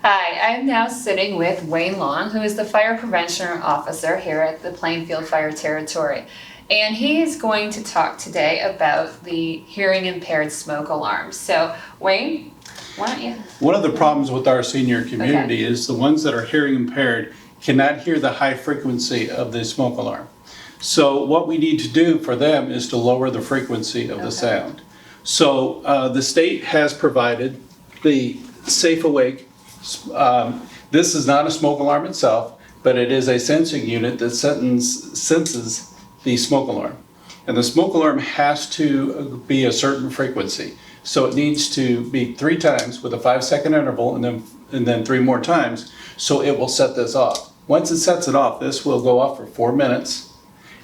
Hi, I'm now sitting with Wayne Long, who is the Fire Prevention Officer here at the Plainfield Fire Territory. And he is going to talk today about the hearing impaired smoke alarms. So, Wayne, why don't you? One of the problems with our senior community is the ones that are hearing impaired cannot hear the high frequency of the smoke alarm. So what we need to do for them is to lower the frequency of the sound. So the state has provided the Safe Awake. This is not a smoke alarm itself, but it is a sensing unit that senses the smoke alarm. And the smoke alarm has to be a certain frequency. So it needs to be 3 times with a 5-second interval and then 3 more times, so it will set this off. Once it sets it off, this will go off for 4 minutes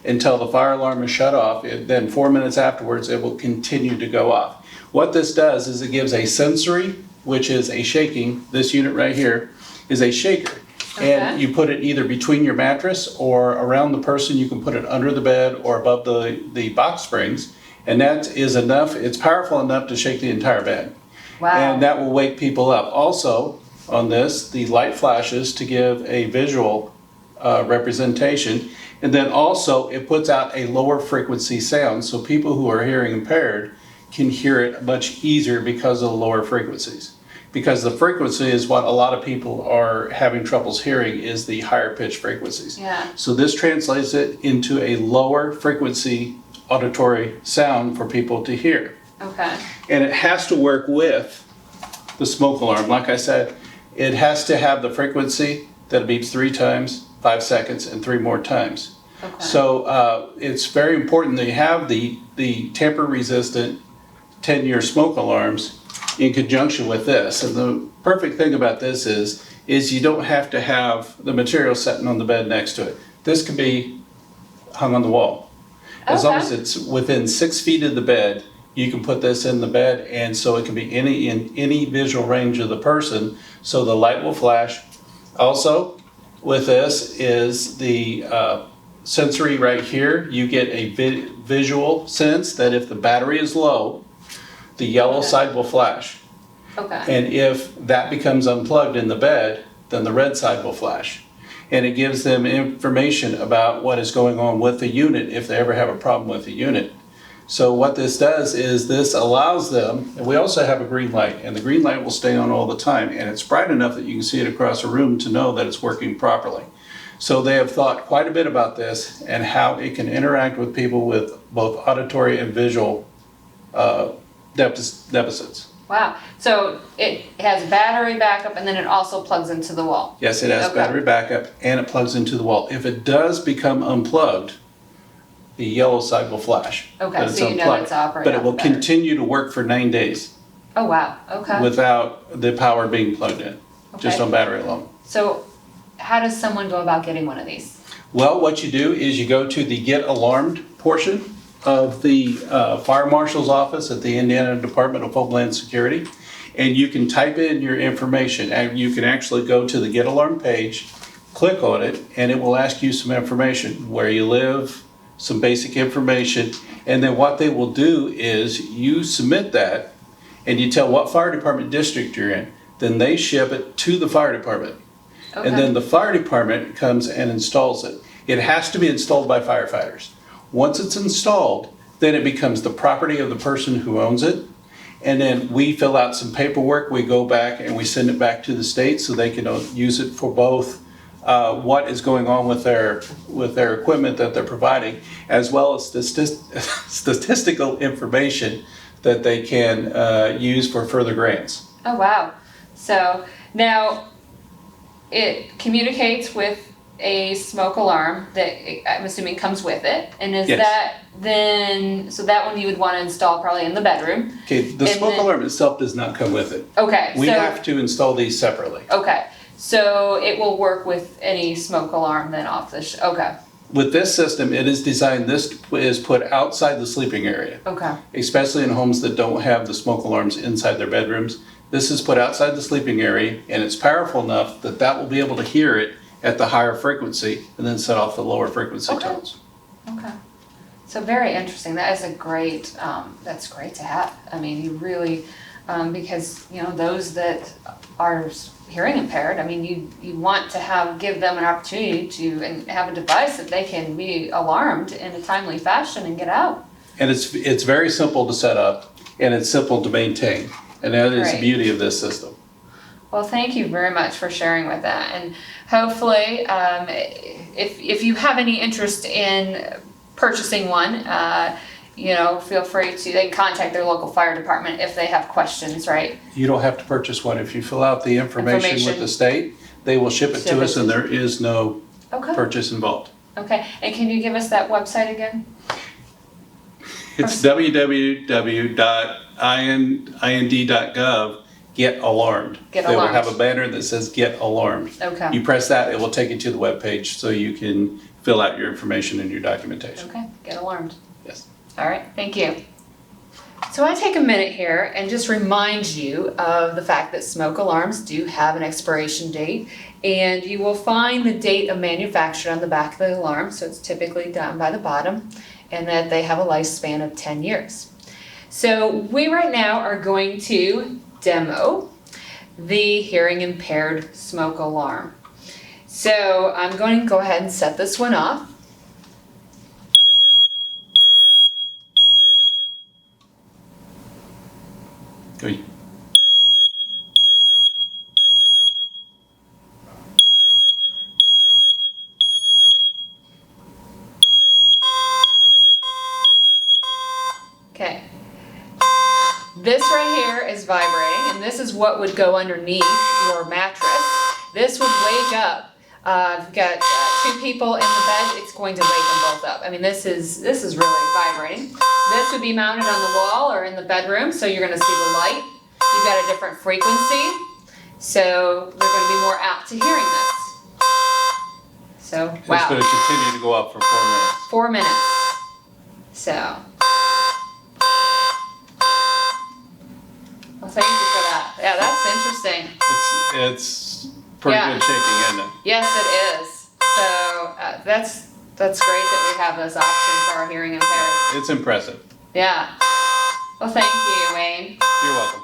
until the fire alarm is shut off. Then 4 minutes afterwards, it will continue to go off. What this does is it gives a sensory, which is a shaking. This unit right here is a shaker. And you put it either between your mattress or around the person. You can put it under the bed or above the box springs. And that is enough, it's powerful enough to shake the entire bed. Wow. And that will wake people up. Also, on this, the light flashes to give a visual representation. And then also, it puts out a lower frequency sound, so people who are hearing impaired can hear it much easier because of the lower frequencies. Because the frequency is what a lot of people are having troubles hearing, is the higher pitch frequencies. Yeah. So this translates it into a lower frequency auditory sound for people to hear. Okay. And it has to work with the smoke alarm. Like I said, it has to have the frequency that beeps 3 times, 5 seconds, and 3 more times. Okay. So it's very important that you have the tamper-resistant 10-year smoke alarms in conjunction with this. And the perfect thing about this is you don't have to have the material sitting on the bed next to it. This can be hung on the wall. As long as it's within 6 feet of the bed, you can put this in the bed, and so it can be in any visual range of the person, so the light will flash. Also, with this is the sensory right here. You get a visual sense that if the battery is low, the yellow side will flash. Okay. And if that becomes unplugged in the bed, then the red side will flash. And it gives them information about what is going on with the unit if they ever have a problem with the unit. So what this does is this allows them, and we also have a green light, and the green light will stay on all the time, and it's bright enough that you can see it across a room to know that it's working properly. So they have thought quite a bit about this and how it can interact with people with both auditory and visual deficits. Wow. So it has battery backup and then it also plugs into the wall. Yes, it has battery backup and it plugs into the wall. If it does become unplugged, the yellow side will flash. Okay, so you know it's operating. But it will continue to work for 9 days. Oh, wow. Okay. Without the power being plugged in, just on battery alone. So how does someone go about getting one of these? Well, what you do is you go to the Get Alarmed portion of the Fire Marshal's office at the Indiana Department of Homeland Security, and you can type in your information, and you can actually go to the Get Alarm page, click on it, and it will ask you some information, where you live, some basic information, and then what they will do is you submit that, and you tell what fire department district you're in. Then they ship it to the fire department. Okay. And then the fire department comes and installs it. It has to be installed by firefighters. Once it's installed, then it becomes the property of the person who owns it. And then we fill out some paperwork. We go back and we send it back to the state so they can use it for both what is going on with their equipment that they're providing, as well as statistical information that they can use for further grants. Oh, wow. So now it communicates with a smoke alarm that I'm assuming comes with it. And is that then, so that one you would want to install probably in the bedroom. Okay, the smoke alarm itself does not come with it. Okay. We have to install these separately. Okay. So it will work with any smoke alarm then off the, okay. With this system, it is designed, this is put outside the sleeping area. Okay. Especially in homes that don't have the smoke alarms inside their bedrooms. This is put outside the sleeping area, and it's powerful enough that that will be able to hear it at the higher frequency and then set off the lower frequency tones. Okay. So very interesting. That is a great, that's great to have. I mean, you really because, you know, those that are hearing impaired, I mean, you want to give them an opportunity to, and have a device that they can be alarmed in a timely fashion and get out. And it's very simple to set up, and it's simple to maintain, and that is the Great. beauty of this system. Well, thank you very much for sharing with that, and hopefully, if you have any interest in purchasing one, you know, feel free to, they can contact their local fire department if they have questions, right? You don't have to purchase one. If you fill out the information with the state, they will ship it to us, and there is no Okay. purchase involved. Okay, and can you give us that website again? It's www.ind.gov, get alarmed. Get They will alarmed. have a banner that says get alarmed. Okay. You press that, it will take you to the webpage so you can fill out your information and your documentation. Okay, get alarmed. Yes. All right, thank you. So I take a minute here and just remind you of the fact that smoke alarms do have an expiration date, and you will find the date of manufacture on the back of the alarm, so it's typically down by the bottom, and that they have a lifespan of 10 years. So we right now are going to demo the hearing impaired smoke alarm. So I'm going to go ahead and set this one off. Go. Okay. This right here is vibrating, and this is what would go underneath your mattress. This would wake up. I've got two people in the bed. It's going to wake them both up. I mean, this is really vibrating. This would be mounted on the wall or in the bedroom, so you're going to see the light. You've got a different frequency, so they're going to be more apt to hearing this. So, wow. It's going to continue to go up for 4 minutes. 4 minutes. So. Well, thank you for that. Yeah, that's interesting. It's pretty good shaking, isn't it? Yes, it is. So that's great that we have this option for our hearing impaired. It's impressive. Yeah. Well, thank you, Wayne. You're welcome.